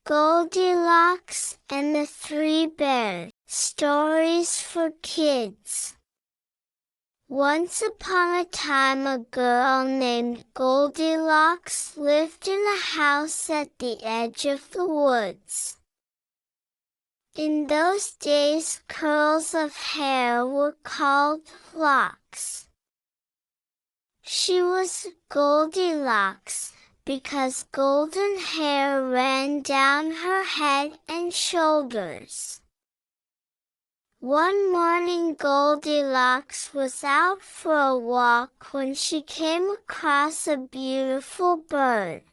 Goldilocks and the Three Bears. Stories for kids. Once upon a time a girl named Goldilocks lived in a house at the edge of the woods. In those days curls of hair were called locks. She was Goldilocks because golden hair ran down her head and shoulders. One morning Goldilocks was out for a walk when she came across a beautiful bird.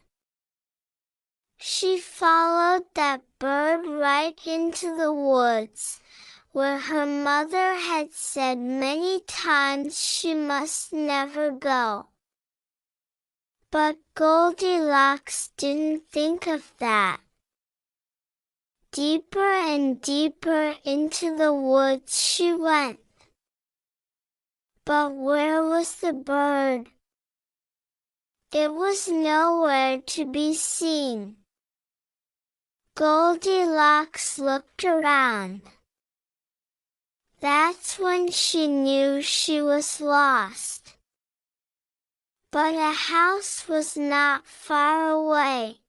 She followed that bird right into the woods, where her mother had said many times she must never go. But Goldilocks didn't think of that. Deeper and deeper into the woods she went. But where was the bird? It was nowhere to be seen. Goldilocks looked around. That's when she knew she was lost. But a house was not far away.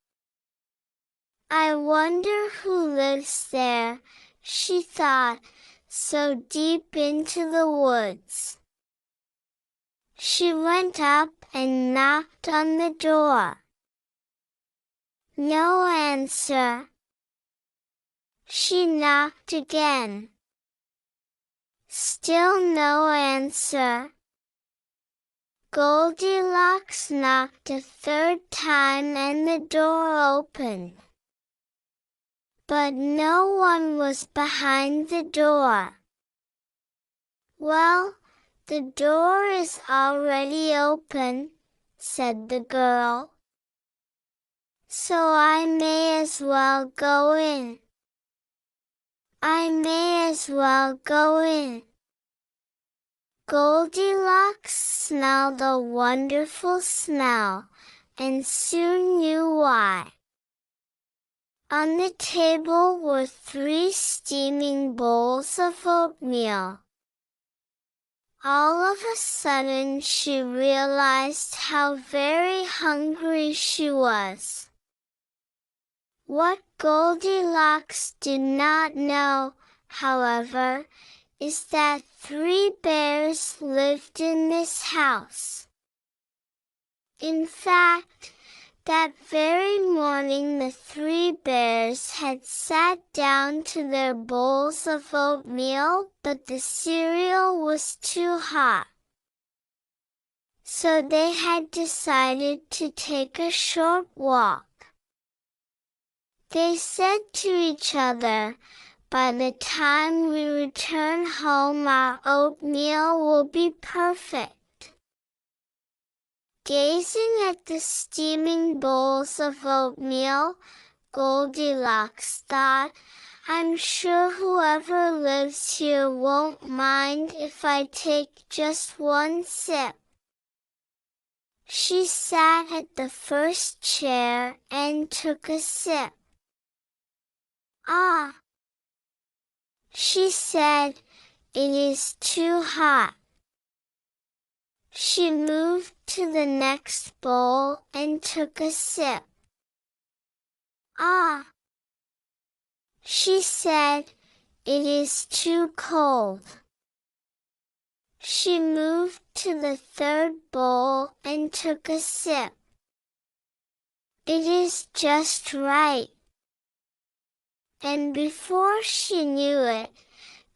I wonder who lives there, she thought, so deep into the woods. She went up and knocked on the door. No answer. She knocked again. Still no answer. Goldilocks knocked a third time and the door opened. But no one was behind the door. Well, the door is already open, said the girl. So I may as well go in. I may as well go in. Goldilocks smelled a wonderful smell, and soon knew why. On the table were 3 steaming bowls of oatmeal. All of a sudden she realized how very hungry she was. What Goldilocks did not know, however, is that 3 bears lived in this house. In fact, that very morning the 3 bears had sat down to their bowls of oatmeal, but the cereal was too hot. So they had decided to take a short walk. They said to each other, "By the time we return home our oatmeal will be perfect." Gazing at the steaming bowls of oatmeal, Goldilocks thought, "I'm sure whoever lives here won't mind if I take just one sip." She sat at the first chair and took a sip. "Ah," she said, "it is too hot." She moved to the next bowl and took a sip. "Ah," she said, "it is too cold." She moved to the third bowl and took a sip. "It is just right." And before she knew it,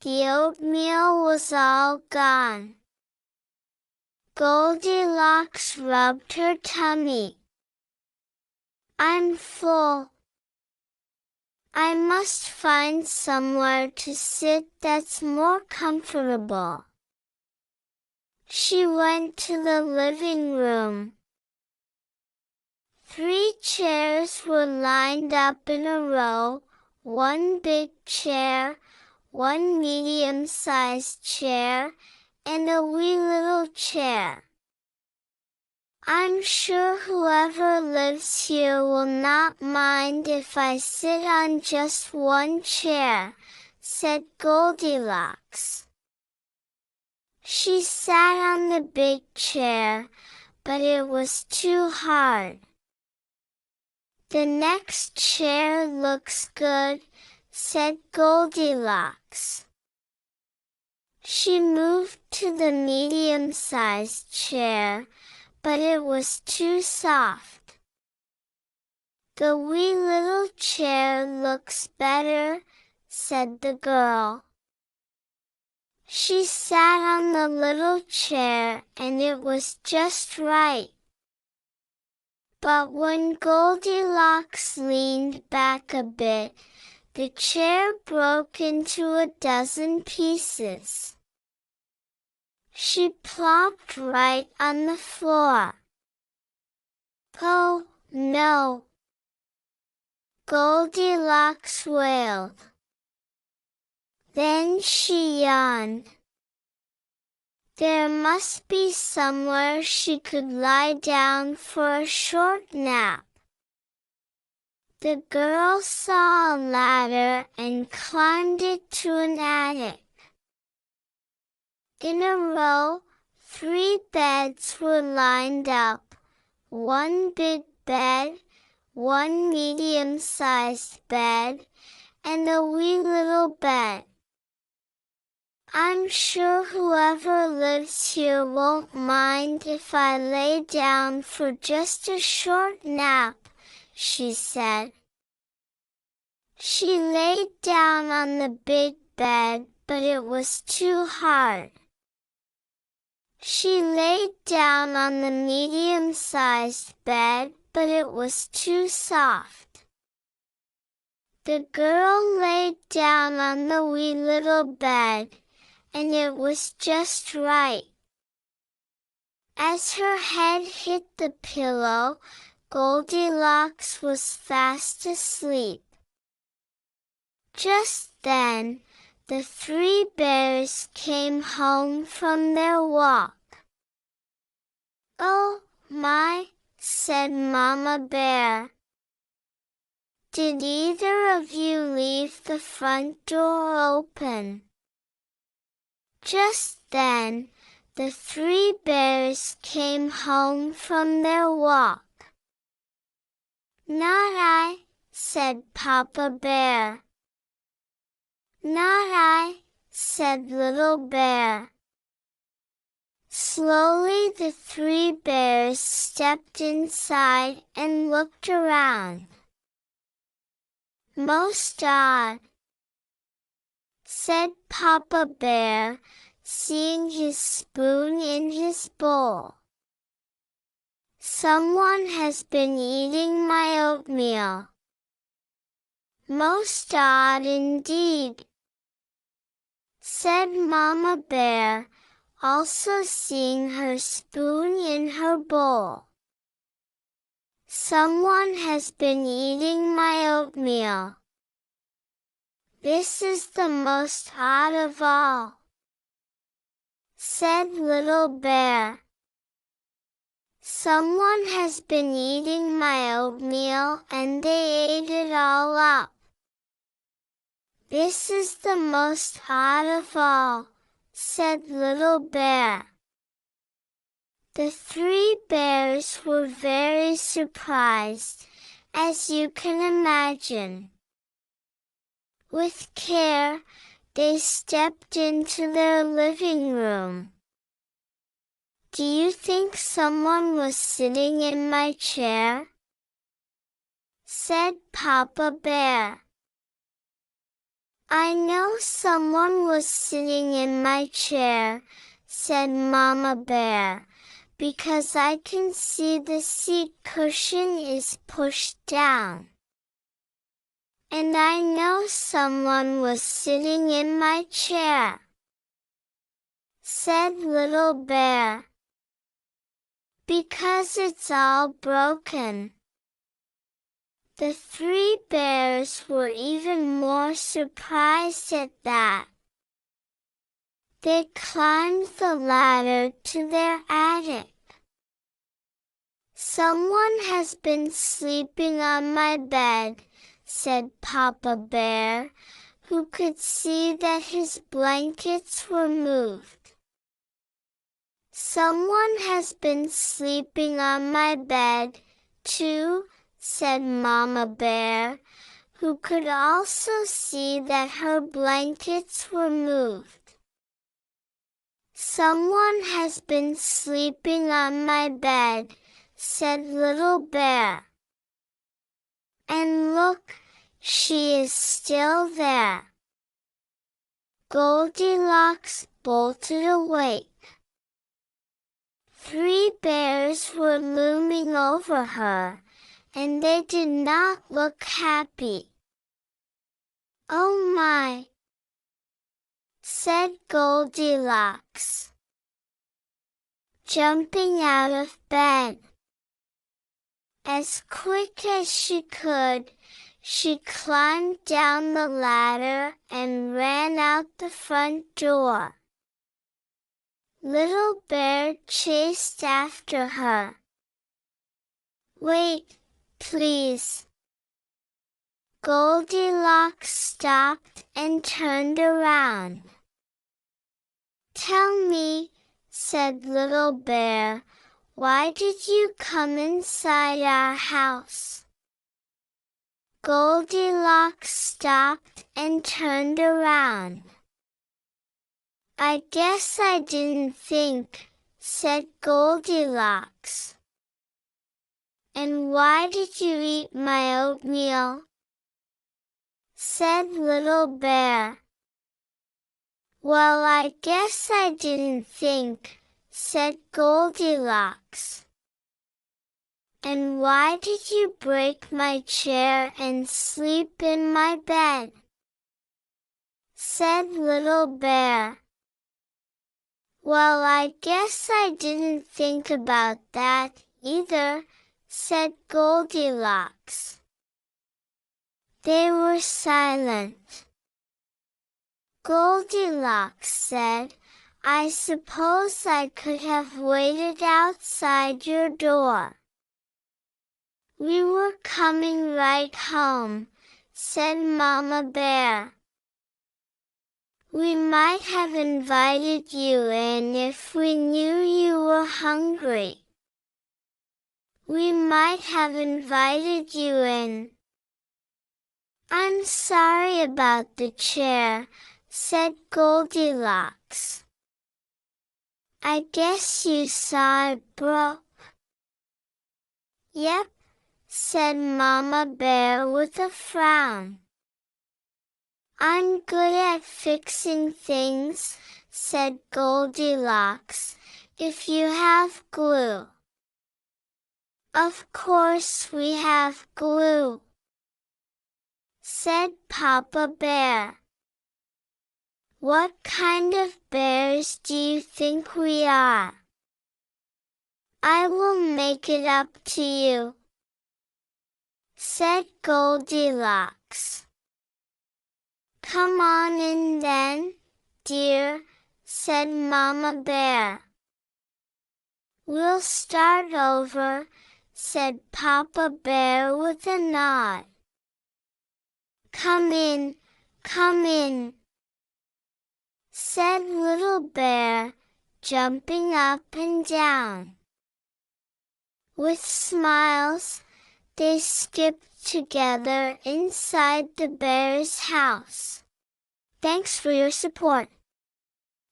the oatmeal was all gone. Goldilocks rubbed her tummy. "I'm full. I must find somewhere to sit that's more comfortable." She went to the living room. 3 chairs were lined up in a row, 1 big chair, 1 medium-sized chair, and a wee little chair. "I'm sure whoever lives lives here will not mind if I sit on just one chair," said Goldilocks. She sat on the big chair, but it was too hard. "The next chair looks good," said Goldilocks. She moved to the medium-sized chair, but it was too soft. "The wee little chair looks better," said the girl. She sat on the little chair and it was just right. But when Goldilocks leaned back a bit, the chair broke into a dozen pieces. She plopped right on the floor. "Oh, no!" Goldilocks wailed. Then she yawned. There must be somewhere she could lie down for a short nap. The girl saw a ladder and climbed it to an attic. In a row, 3 beds were lined up, 1 big bed, 1 medium-sized bed, and a wee little bed. "I'm sure whoever lives here won't mind if I lay down for just a short nap," she said. She laid down on the big bed, but it was too hard. She laid down on the medium-sized bed, but it was too soft. The girl laid down on the wee little bed, and it was just right. As her head hit the pillow, Goldilocks was fast asleep. Just then, the 3 bears came home from their walk. "Oh, my," said Mama Bear. "Did either of you leave the front door open?" Just then, the 3 bears came home from their walk. "Not I," said Papa Bear. "Not I," said Little Bear. Slowly the 3 bears stepped inside and looked around. "Most odd," said Papa Bear, seeing his spoon in his bowl. "Someone has been eating my oatmeal." "Most odd indeed," said Mama Bear, also seeing her spoon in her bowl. "Someone has been eating my oatmeal. This is the most odd of all," said Little Bear. "Someone has been eating my oatmeal and they ate it all up. This is the most odd of all," said Little Bear. The 3 bears were very surprised, as you can imagine. With care, they stepped into their living room. "Do you think someone was sitting in my chair?" said Papa Bear. "I know someone was sitting in my chair," said Mama Bear, "because I can see the seat cushion is pushed down. And I know someone was sitting in my chair," said Little Bear. "Because it's all broken." The 3 bears were even more surprised at that. They climbed the ladder to their attic. "Someone has been sleeping on my bed," said Papa Bear, who could see that his blankets were moved. "Someone has been sleeping on my bed, too," said Mama Bear, who could also see that her blankets were moved. "Someone has been sleeping on my bed," said Little Bear. "And look, she is still there." Goldilocks bolted awake. 3 bears were looming over her, and they did not look happy. "Oh my!" said Goldilocks, jumping out of bed. As quick as she could, she climbed down the ladder and ran out the front door. Little Bear chased after her. "Wait, please." Goldilocks stopped and turned around. "Tell me," said Little Bear, "why did you come inside our house?" Goldilocks stopped and turned around. "I guess I didn't think," said Goldilocks. "And why did you eat my oatmeal?" said Little Bear. "Well, I guess I didn't think," said Goldilocks. "And why did you break my chair and sleep in my bed?" said Little Bear. "Well, I guess I didn't think about that either," said Goldilocks. They were silent. Goldilocks said, "I suppose I could have waited outside your door." "We were coming right home," said Mama Bear. "We might have invited you in if we knew you were hungry." "We might have invited you in." "I'm sorry about the chair," said Goldilocks. "I guess you saw it broke." "Yep," said Mama Bear with a frown. "I'm good at fixing things," said Goldilocks, "if you have glue." "Of course we have glue," said Papa Bear. "What kind of bears do you think we are?" "I will make it up to you," said Goldilocks. "Come on in then, dear," said Mama Bear. "We'll start over," said Papa Bear with a nod. Come in," said Little Bear, jumping up and down. With smiles, they skipped together inside the bear's house. Thanks for your support.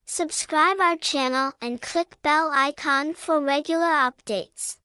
Subscribe our channel and click bell icon for regular updates.